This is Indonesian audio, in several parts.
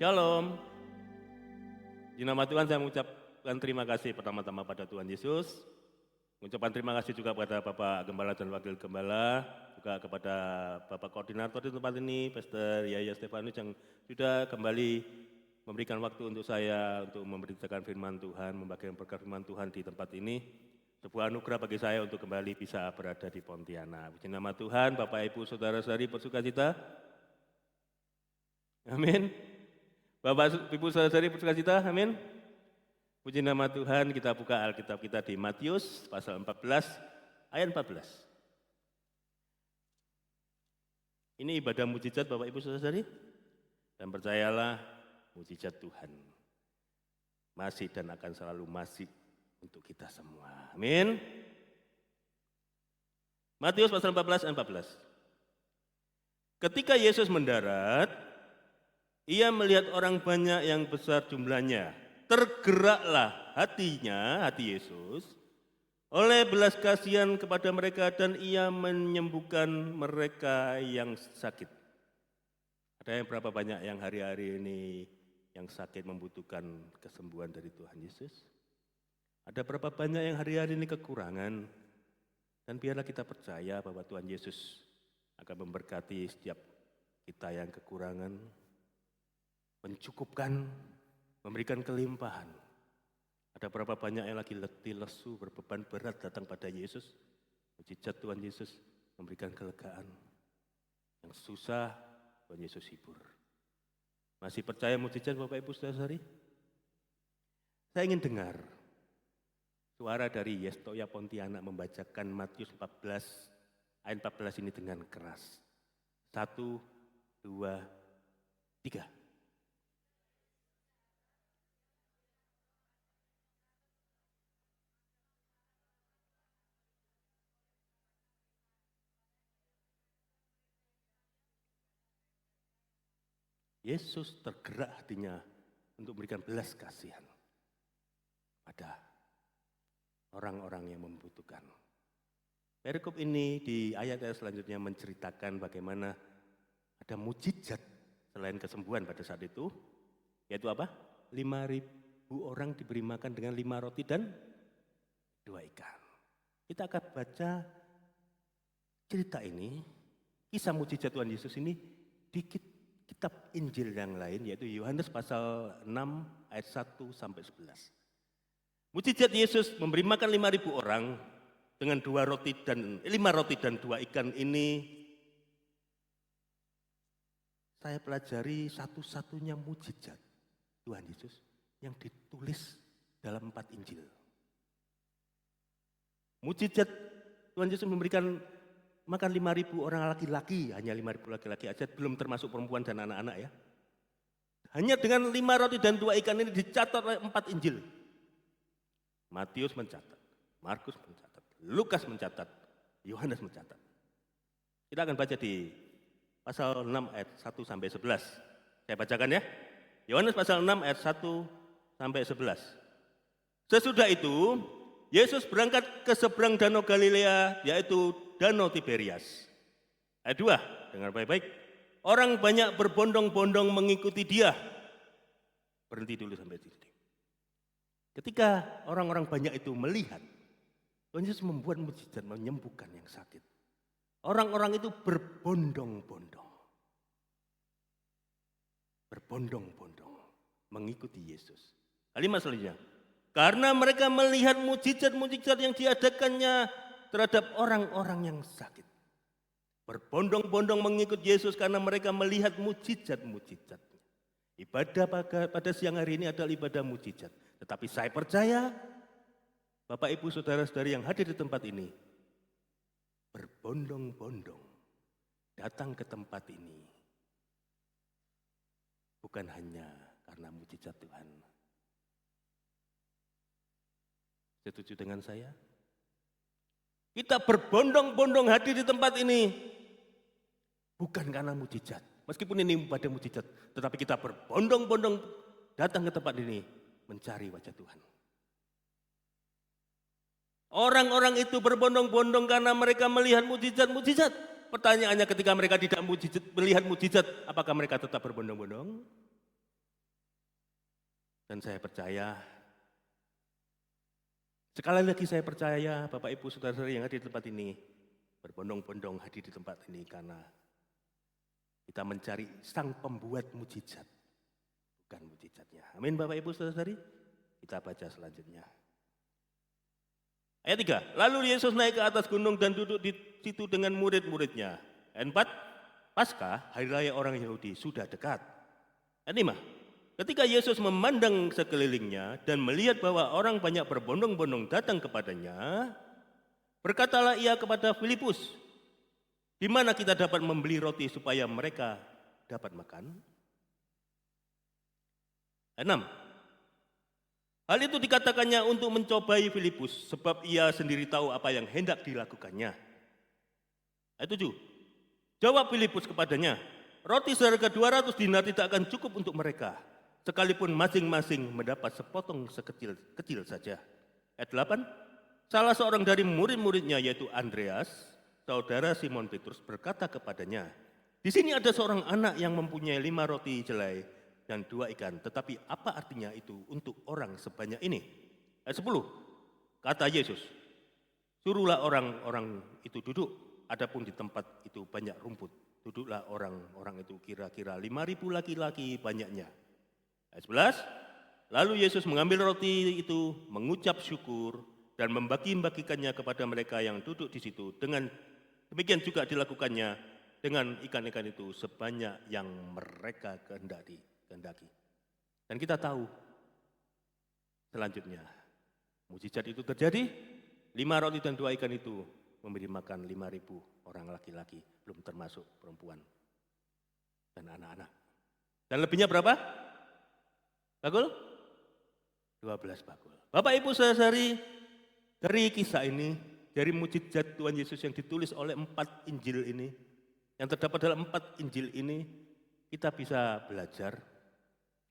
Shalom. Di nama Tuhan saya mengucapkan terima kasih pertama-tama pada Tuhan Yesus. Mengucapkan terima kasih juga kepada Bapak Gembala dan Wakil Gembala, juga kepada Bapak Koordinator di tempat ini, Pastor Yaya Stefanus yang sudah kembali memberikan waktu untuk saya untuk memberitakan firman Tuhan, membagikan berkat firman Tuhan di tempat ini. Sebuah anugerah bagi saya untuk kembali bisa berada di Pontianak. Puji nama Tuhan, Bapak Ibu Saudara-saudari bersukacita. Amin. Bapak Ibu Saudara-saudari bersukacita, amin. Puji nama Tuhan, kita buka Alkitab kita di Matius pasal 14 ayat 14. Ini ibadah mujizat Bapak Ibu Saudara-saudari. Dan percayalah mujizat Tuhan masih dan akan selalu masih untuk kita semua. Amin. Matius pasal 14 ayat 14. Ketika Yesus mendarat, ia melihat orang banyak yang besar jumlahnya. Tergeraklah hati Yesus oleh belas kasihan kepada mereka dan ia menyembuhkan mereka yang sakit. Ada yang berapa banyak yang hari-hari ini yang sakit membutuhkan kesembuhan dari Tuhan Yesus? Ada berapa banyak yang hari-hari ini kekurangan? Dan biarlah kita percaya bahwa Tuhan Yesus akan memberkati setiap kita yang kekurangan, mencukupkan, memberikan kelimpahan. Ada berapa banyak yang lagi letih, lesu, berbeban berat datang pada Yesus. Mujizat Tuhan Yesus memberikan kelegaan. Yang susah, Tuhan Yesus hibur. Masih percaya mujizat Bapak Ibu Saudara-saudari? Saya ingin dengar suara dari Yestoya Pontianak membacakan Matius 14, ayat 14 ini dengan keras. 1, 2, 3. Yesus tergerak hatinya untuk memberikan belas kasihan pada orang-orang yang membutuhkan. Perikop ini di ayat-ayat selanjutnya menceritakan bagaimana ada mujizat selain kesembuhan pada saat itu, yaitu apa? 5.000 orang diberi makan dengan 5 roti dan 2 ikan. Kita akan baca cerita ini, kisah mujizat Tuhan Yesus ini di kitab Injil yang lain, yaitu Yohanes pasal 6 ayat 1 sampai 11. Mujizat Yesus memberi makan 5.000 orang dengan 5 roti dan 2 ikan ini saya pelajari satu-satunya mujizat Tuhan Yesus yang ditulis dalam 4 Injil. Mujizat Tuhan Yesus memberikan makan 5.000 orang laki-laki, hanya 5.000 laki-laki aja, belum termasuk perempuan dan anak-anak ya. Hanya dengan 5 roti dan 2 ikan ini dicatat oleh 4 Injil. Matius mencatat, Markus mencatat, Lukas mencatat, Yohanes mencatat. Kita akan baca di pasal 6 ayat 1 sampai 11. Saya bacakan ya. Yohanes pasal 6 ayat 1 sampai 11. Sesudah itu, Yesus berangkat ke seberang danau Galilea, yaitu Danau Tiberias. Ayat 2, dengar baik-baik. Orang banyak berbondong-bondong mengikuti dia. Berhenti dulu sampai sini. Ketika orang-orang banyak itu melihat, Tuhan Yesus membuat mujizat menyembuhkan yang sakit. Orang-orang itu berbondong-bondong. Berbondong-bondong mengikuti Yesus. Kalimat selanjutnya. Karena mereka melihat mujizat-mujizat yang diadakannya terhadap orang-orang yang sakit. Berbondong-bondong mengikut Yesus karena mereka melihat mujizat-mujizatnya. Ibadah pada siang hari ini adalah ibadah mujizat. Tetapi saya percaya Bapak Ibu Saudara-saudari yang hadir di tempat ini berbondong-bondong datang ke tempat ini bukan hanya karena mujizat Tuhan. Setuju dengan saya? Kita berbondong-bondong hadir di tempat ini bukan karena mujizat. Meskipun ini ibadah mujizat, tetapi kita berbondong-bondong datang ke tempat ini mencari wajah Tuhan. Orang-orang itu berbondong-bondong karena mereka melihat mujizat-mujizat. Pertanyaannya ketika mereka tidak melihat mujizat, apakah mereka tetap berbondong-bondong? Dan saya percaya, sekali lagi saya percaya Bapak Ibu Saudara-saudari yang hadir di tempat ini, berbondong-bondong hadir di tempat ini karena kita mencari sang pembuat mujizat, bukan mujizatnya. Amin Bapak Ibu Saudara-saudari. Kita baca selanjutnya. Ayat 3, lalu Yesus naik ke atas gunung dan duduk di situ dengan murid-muridnya. Ayat 4, Paskah, hari raya orang Yahudi, sudah dekat. Ayat 5, ketika Yesus memandang sekelilingnya dan melihat bahwa orang banyak berbondong-bondong datang kepadanya, berkatalah ia kepada Filipus, di mana kita dapat membeli roti supaya mereka dapat makan? Ayat 6, hal itu dikatakannya untuk mencobai Filipus, sebab ia sendiri tahu apa yang hendak dilakukannya. Ayat 7, jawab Filipus kepadanya, roti seharga 200 dinar tidak akan cukup untuk mereka, sekalipun masing-masing mendapat sepotong sekecil-kecil saja. Ayat 8, salah seorang dari murid-muridnya yaitu Andreas, saudara Simon Petrus, berkata kepadanya, di sini ada seorang anak yang mempunyai 5 roti jelai dan 2 ikan, tetapi apa artinya itu untuk orang sebanyak ini? Ayat 10, kata Yesus, suruhlah orang-orang itu duduk, adapun di tempat itu banyak rumput, duduklah orang-orang itu kira-kira 5.000 laki-laki banyaknya. Ayat 11, lalu Yesus mengambil roti itu, mengucap syukur, dan membagi-bagikannya kepada mereka yang duduk di situ. Dengan demikian juga dilakukannya dengan ikan-ikan itu sebanyak yang mereka kehendaki. Dan kita tahu selanjutnya mujizat itu terjadi, 5 roti dan 2 ikan itu memberi makan 5.000 orang laki-laki, belum termasuk perempuan dan anak-anak. Dan lebihnya berapa? Bakul? 12 bakul. Bapak Ibu saudari, dari kisah ini, dari mujizat Tuhan Yesus yang ditulis oleh 4 Injil ini, yang terdapat dalam 4 Injil ini, kita bisa belajar,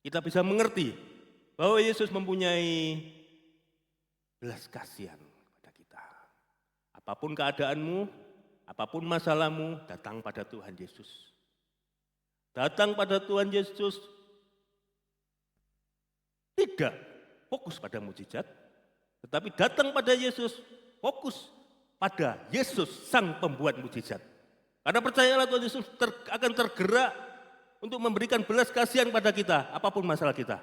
kita bisa mengerti bahwa Yesus mempunyai belas kasihan kepada kita. Apapun keadaanmu, apapun masalahmu, datang pada Tuhan Yesus. Datang pada Tuhan Yesus, tidak fokus pada mujizat, tetapi datang pada Yesus, fokus pada Yesus sang pembuat mujizat. Karena percayalah Tuhan Yesus akan tergerak untuk memberikan belas kasihan pada kita, apapun masalah kita.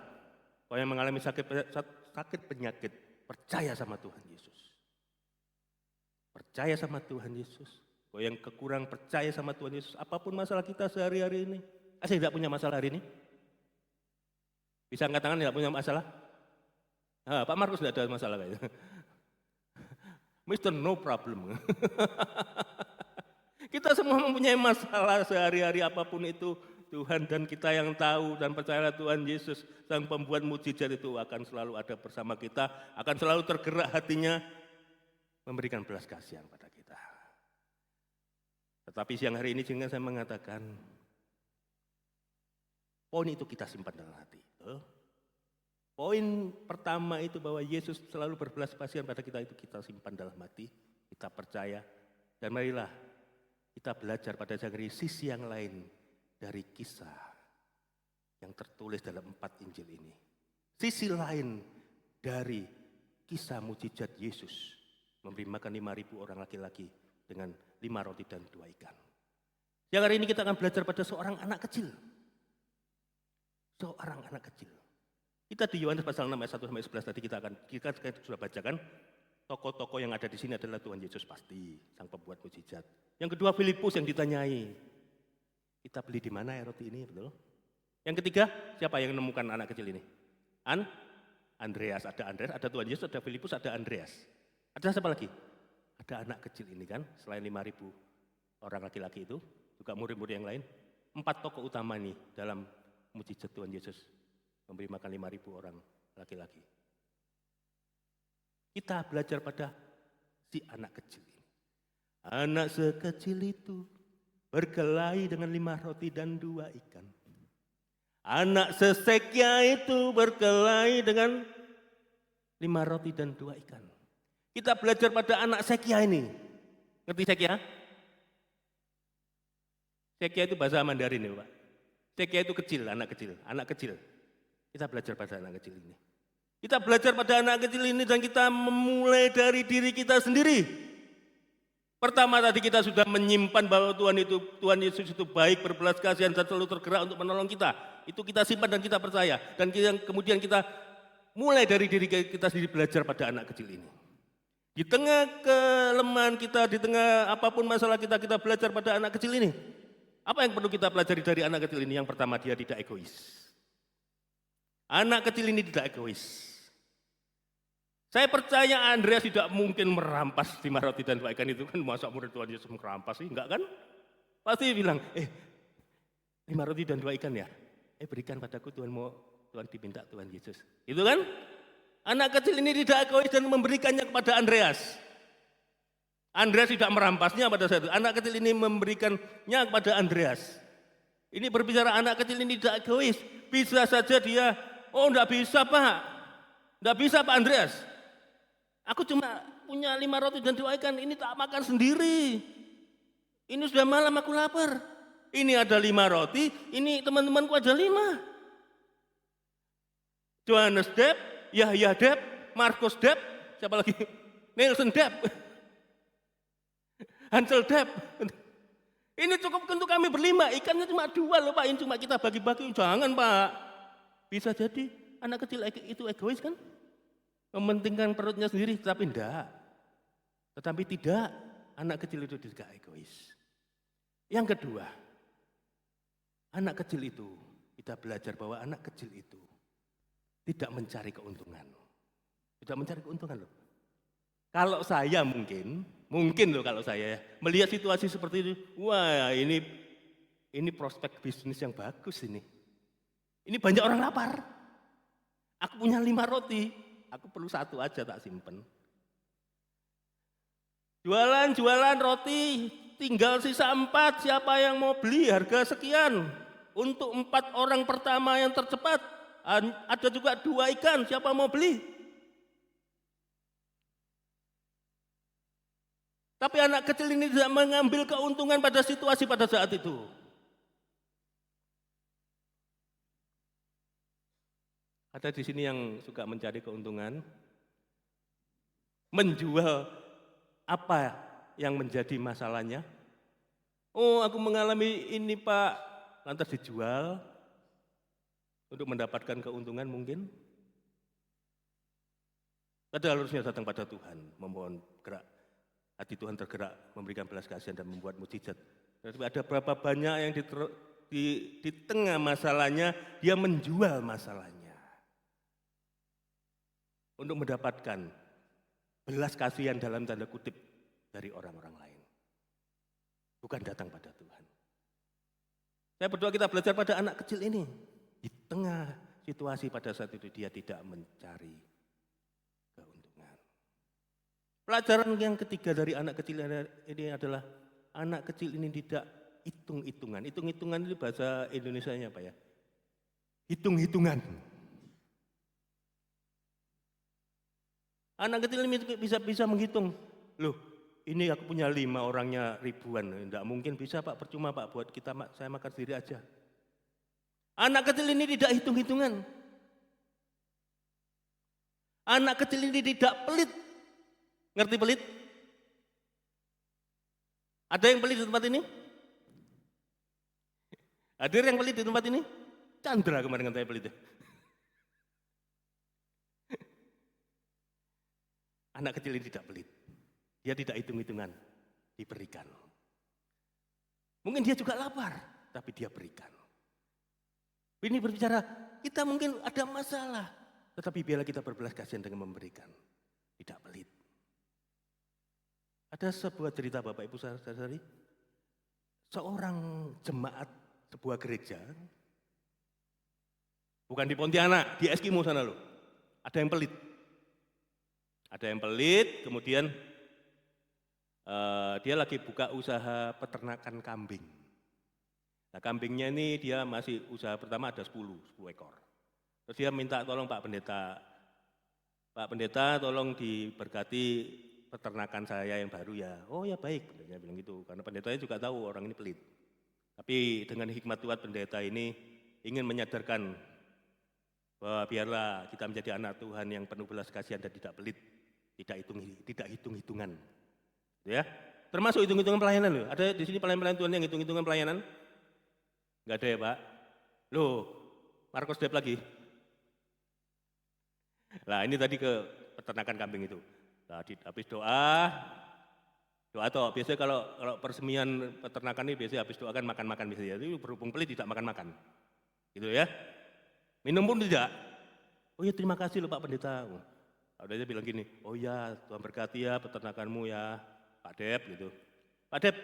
Kau yang mengalami sakit penyakit, percaya sama Tuhan Yesus. Percaya sama Tuhan Yesus. Kau yang kekurang, percaya sama Tuhan Yesus. Apapun masalah kita sehari-hari ini. Saya tidak punya masalah hari ini? Bisa angkat tangan tidak punya masalah? Nah, Pak Markus tidak ada masalah kayaknya. Mister No Problem. Kita semua mempunyai masalah sehari-hari apapun itu. Tuhan dan kita yang tahu dan percayalah Tuhan Yesus, sang pembuat mujizat itu akan selalu ada bersama kita, akan selalu tergerak hatinya, memberikan belas kasihan pada kita. Tetapi siang hari ini sehingga saya mengatakan, poin itu kita simpan dalam hati. Poin pertama itu bahwa Yesus selalu berbelas kasihan pada kita, itu kita simpan dalam hati, kita percaya, dan marilah kita belajar pada sisi yang lain dari kisah yang tertulis dalam 4 Injil ini. Sisi lain dari kisah mujizat Yesus memberi makan 5.000 orang laki-laki dengan 5 roti dan 2 ikan. Yang hari ini kita akan belajar pada seorang anak kecil. Seorang anak kecil. Kita di Yohanes pasal 6 ayat 1-11 tadi kita sudah bacakan. Tokoh-tokoh yang ada di sini adalah Tuhan Yesus pasti, sang pembuat mujizat. Yang kedua Filipus yang ditanyai. Kita beli di mana ya roti ini, betul? Yang ketiga, siapa yang menemukan anak kecil ini? Andreas, ada Tuhan Yesus, ada Filipus, ada Andreas. Ada siapa lagi? Ada anak kecil ini kan, selain 5.000 orang laki-laki itu, juga murid-murid yang lain. 4 tokoh utama ini dalam mujizat Tuhan Yesus, memberi makan 5.000 orang laki-laki. Kita belajar pada si anak kecil ini. Anak sekecil itu berkelahi dengan 5 roti dan 2 ikan. Anak sesekya itu berkelahi dengan 5 roti dan 2 ikan. Kita belajar pada anak sekya ini. Ngerti sekya? Sekya itu bahasa Mandarin ya Pak. Sekya itu kecil, anak kecil. Kita belajar pada anak kecil ini. Kita belajar pada anak kecil ini dan kita memulai dari diri kita sendiri. Pertama tadi kita sudah menyimpan bahwa Tuhan Yesus itu baik, berbelas kasihan dan selalu tergerak untuk menolong kita. Itu kita simpan dan kita percaya. Dan kemudian kita mulai dari diri kita sendiri belajar pada anak kecil ini. Di tengah kelemahan kita, di tengah apapun masalah kita belajar pada anak kecil ini. Apa yang perlu kita pelajari dari anak kecil ini? Yang pertama, dia tidak egois. Anak kecil ini tidak egois. Saya percaya Andreas tidak mungkin merampas 5 roti dan 2 ikan itu kan, masa murid Tuhan Yesus merampas sih, enggak kan? Pasti bilang, 5 roti dan 2 ikan ya, berikan padaku Tuhan diminta Tuhan Yesus. Itu kan? Anak kecil ini tidak egois dan memberikannya kepada Andreas. Andreas tidak merampasnya pada saat itu, anak kecil ini memberikannya kepada Andreas. Ini berbicara anak kecil ini tidak egois. Bisa saja dia, enggak bisa Pak. Enggak bisa Pak Andreas. Aku cuma punya 5 roti dan 2 ikan, ini tak makan sendiri. Ini sudah malam aku lapar. Ini ada 5 roti, ini teman-temanku ada 5. Johannes Depp, Yahya Depp, Markus Depp, siapa lagi? Nelson Depp, Hansel Depp. Ini cukup untuk kami berlima, ikannya cuma 2 loh Pak, ini cuma kita bagi-bagi. Jangan Pak, bisa jadi anak kecil itu egois kan? Mementingkan perutnya sendiri, tapi enggak. Tetapi tidak, anak kecil itu tidak egois. Yang kedua, anak kecil itu, kita belajar bahwa anak kecil itu tidak mencari keuntungan. Tidak mencari keuntungan loh. Kalau saya mungkin loh kalau saya melihat situasi seperti itu, wah ini prospek bisnis yang bagus ini. Ini banyak orang lapar. Aku punya 5 roti. Aku perlu 1 aja tak simpen. Jualan roti, tinggal sisa 4. Siapa yang mau beli harga sekian? Untuk 4 orang pertama yang tercepat. Ada juga 2 ikan, siapa mau beli? Tapi anak kecil ini tidak mengambil keuntungan pada situasi pada saat itu. Ada di sini yang suka mencari keuntungan, menjual apa yang menjadi masalahnya. Oh, aku mengalami ini Pak, lantas dijual untuk mendapatkan keuntungan mungkin. Padahal harusnya datang pada Tuhan, memohon gerak, hati Tuhan tergerak, memberikan belas kasihan dan membuat mukjizat. Tapi ada berapa banyak yang di tengah masalahnya, dia menjual masalahnya. Untuk mendapatkan belas kasihan dalam tanda kutip dari orang-orang lain. Bukan datang pada Tuhan. Saya berdoa kita belajar pada anak kecil ini. Di tengah situasi pada saat itu dia tidak mencari keuntungan. Pelajaran yang ketiga dari anak kecil ini adalah anak kecil ini tidak hitung-hitungan. Hitung-hitungan itu bahasa Indonesianya apa ya? Hitung-hitungan. Anak kecil ini bisa menghitung. Loh, ini aku punya 5, orangnya ribuan. Tidak mungkin bisa Pak, percuma Pak, buat kita saya makan sendiri aja. Anak kecil ini tidak hitung-hitungan. Anak kecil ini tidak pelit. Ngerti pelit? Ada yang pelit di tempat ini? Ada yang pelit di tempat ini? Chandra kemarin katanya pelit ya. Anak kecil ini tidak pelit. Dia tidak hitung-hitungan, diberikan. Mungkin dia juga lapar, tapi dia berikan. Ini berbicara, kita mungkin ada masalah, tetapi biarlah kita berbelas kasihan dengan memberikan. Tidak pelit. Ada sebuah cerita Bapak Ibu saudari, seorang jemaat sebuah gereja, bukan di Pontianak, di Eskimo sana loh, ada yang pelit. Ada yang pelit, kemudian dia lagi buka usaha peternakan kambing. Nah kambingnya ini dia masih usaha pertama ada 10 ekor. Terus dia minta tolong Pak Pendeta tolong diberkati peternakan saya yang baru ya. Oh ya baik, pendeta bilang gitu. Karena pendetanya juga tahu orang ini pelit. Tapi dengan hikmat Tuhan pendeta ini ingin menyadarkan Bahwa biarlah kita menjadi anak Tuhan yang penuh belas kasihan dan tidak pelit, tidak hitung-hitungan. Ya, termasuk hitung-hitungan pelayanan loh. Ada di sini pelayan-pelayan Tuhan yang hitung-hitungan pelayanan? Enggak ada ya Pak? Loh, Markus Dep lagi. Nah ini tadi ke peternakan kambing itu. Nah, habis doa toh biasanya kalau persemian peternakan ini biasanya habis doa kan makan-makan biasanya. Itu berhubung pelit tidak makan-makan. Gitu ya. Minum pun tidak. Oh ya terima kasih loh Pak Pendeta. Pak Pendeta bilang gini, oh ya Tuhan berkati ya peternakanmu ya Pak Dep gitu. Pak Dep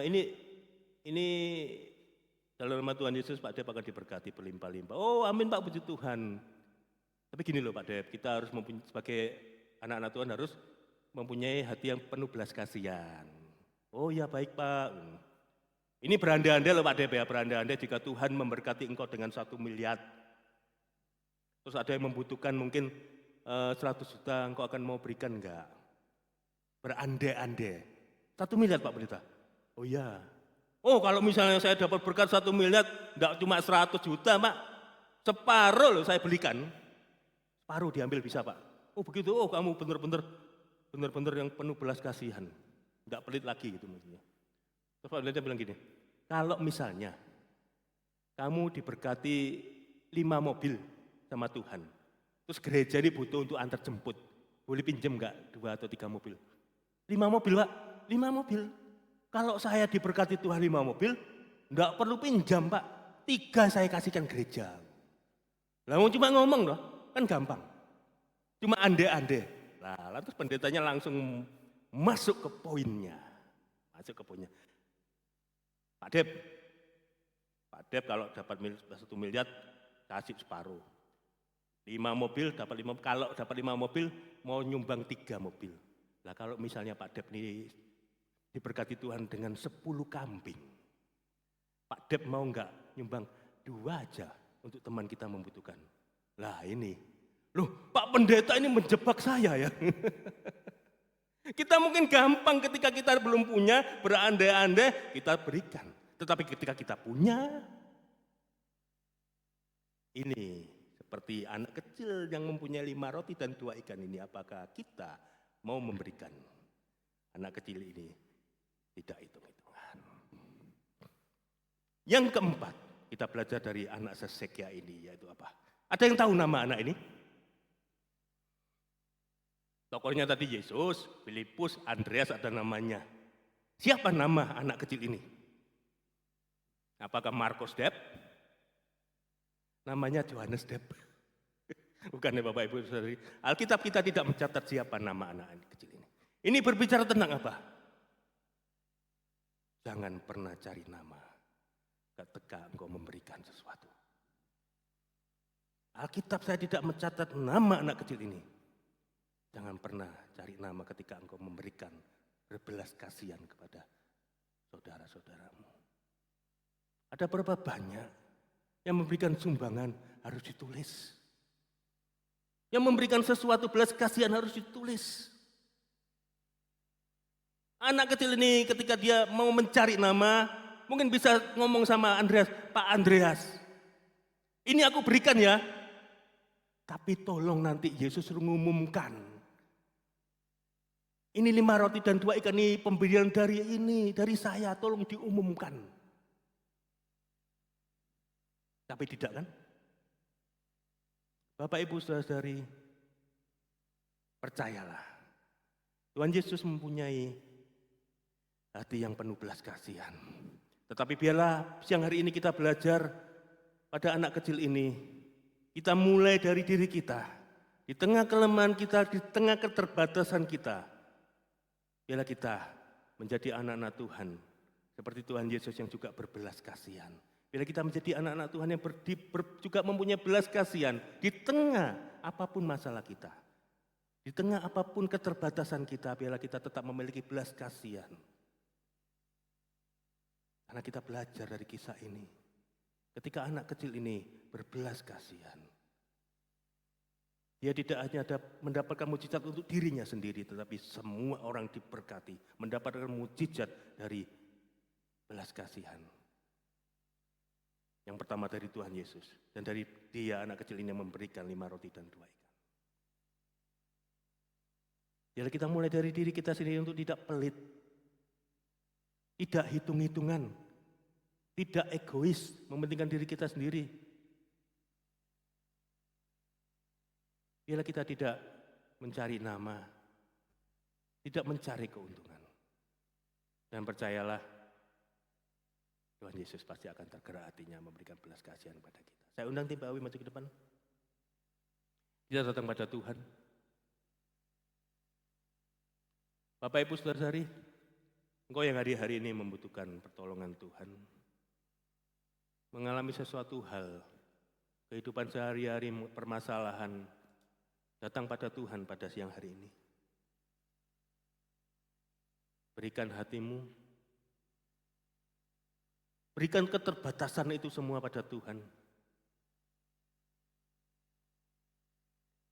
ini dalam nama Tuhan Yesus Pak Dep akan diberkati berlimpah-limpah. Oh amin Pak puji Tuhan. Tapi gini loh Pak Dep, kita harus sebagai anak-anak Tuhan harus mempunyai hati yang penuh belas kasihan. Oh ya baik Pak. Ini berandai-andai loh Pak Dep ya, berandai-andai jika Tuhan memberkati engkau dengan 1 miliar. Terus ada yang membutuhkan mungkin 100 juta, engkau akan mau berikan enggak? Berandai-andai. 1 miliar Pak Pendeta. Oh iya. Oh kalau misalnya saya dapat berkat 1 miliar, enggak cuma 100 juta Pak. Separuh loh saya belikan. Separuh diambil bisa Pak. Oh begitu, oh kamu benar-benar yang penuh belas kasihan. Enggak pelit lagi gitu maksudnya. Terus Pak Pendeta bilang gini, kalau misalnya kamu diberkati 5 mobil sama Tuhan. Terus gereja ini butuh untuk antar jemput. Boleh pinjam enggak 2 atau 3 mobil? 5 mobil Pak, 5 mobil. Kalau saya diberkati Tuhan 5 mobil, enggak perlu pinjam Pak. 3 saya kasihkan gereja. Lah cuma ngomong loh, kan gampang. Cuma ande-ande. Lah terus pendetanya langsung masuk ke poinnya. Pak Dep kalau dapat 1 miliar, kasih separuh. 5 mobil dapat 5, kalau dapat 5 mobil mau nyumbang 3 mobil. Nah kalau misalnya Pak Dep ini diberkati Tuhan dengan 10 kambing. Pak Dep mau enggak nyumbang 2 aja untuk teman kita membutuhkan. Lah ini, loh Pak Pendeta ini menjebak saya ya. Kita mungkin gampang ketika kita belum punya, berandai-andai kita berikan. Tetapi ketika kita punya, ini seperti anak kecil yang mempunyai 5 roti dan 2 ikan ini, apakah kita mau memberikan? Anak kecil ini tidak hitung-hitungan. Yang keempat, kita belajar dari anak Sesekia ini, yaitu apa? Ada yang tahu nama anak ini? Tokohnya tadi Yesus, Filipus, Andreas ada namanya. Siapa nama anak kecil ini? Apakah Markus Dep? Namanya Johannes Dep. Bukan ya Bapak Ibu Saudari. Alkitab kita tidak mencatat siapa nama anak kecil ini. Ini berbicara tentang apa? Jangan pernah cari nama ketika engkau memberikan sesuatu. Alkitab saya tidak mencatat nama anak kecil ini. Jangan pernah cari nama ketika engkau memberikan berbelas kasihan kepada saudara-saudaramu. Ada berapa banyak yang memberikan sumbangan harus ditulis. Yang memberikan sesuatu belas kasihan harus ditulis. Anak kecil ini ketika dia mau mencari nama, mungkin bisa ngomong sama Andreas, Pak Andreas, ini aku berikan ya, tapi tolong nanti Yesus mengumumkan. Ini 5 roti dan 2 ikan ini pemberian dari saya, tolong diumumkan. Tapi tidak kan? Bapak Ibu Saudari, percayalah. Tuhan Yesus mempunyai hati yang penuh belas kasihan. Tetapi biarlah siang hari ini kita belajar pada anak kecil ini. Kita mulai dari diri kita. Di tengah kelemahan kita, di tengah keterbatasan kita. Biarlah kita menjadi anak-anak Tuhan. Seperti Tuhan Yesus yang juga berbelas kasihan. Bila kita menjadi anak-anak Tuhan yang juga mempunyai belas kasihan di tengah apapun masalah kita. Di tengah apapun keterbatasan kita, biarlah kita tetap memiliki belas kasihan. Karena kita belajar dari kisah ini. Ketika anak kecil ini berbelas kasihan. Dia tidak hanya mendapatkan mujizat untuk dirinya sendiri, tetapi semua orang diberkati. Mendapatkan mujizat dari belas kasihan. Yang pertama dari Tuhan Yesus. Dan dari Dia anak kecil ini yang memberikan 5 roti dan 2 ikan. Jadi kita mulai dari diri kita sendiri untuk tidak pelit. Tidak hitung-hitungan. Tidak egois, mementingkan diri kita sendiri. Biarlah kita tidak mencari nama. Tidak mencari keuntungan. Dan percayalah, Tuhan Yesus pasti akan tergerak hatinya memberikan belas kasihan kepada kita. Saya undang tim Bawi maju ke depan. Kita datang pada Tuhan. Bapak Ibu Saudara-saudari, engkau yang hari-hari ini membutuhkan pertolongan Tuhan. Mengalami sesuatu hal, kehidupan sehari-hari, permasalahan, datang pada Tuhan pada siang hari ini. Berikan hatimu, berikan keterbatasan itu semua pada Tuhan.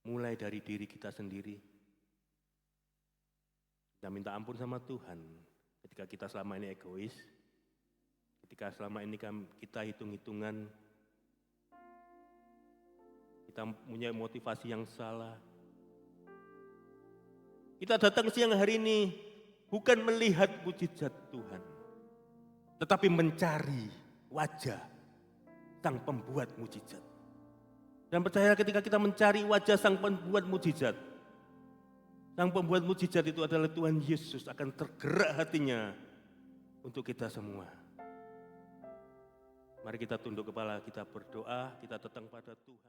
Mulai dari diri kita sendiri. Kita minta ampun sama Tuhan ketika kita selama ini egois, ketika selama ini kita hitung-hitungan, kita punya motivasi yang salah. Kita datang siang hari ini bukan melihat mujizat Tuhan, tetapi mencari wajah Sang Pembuat mujizat. Dan percaya ketika kita mencari wajah Sang Pembuat mujizat, Sang Pembuat mujizat itu adalah Tuhan Yesus, akan tergerak hatinya untuk kita semua. Mari kita tunduk kepala, kita berdoa, kita datang pada Tuhan.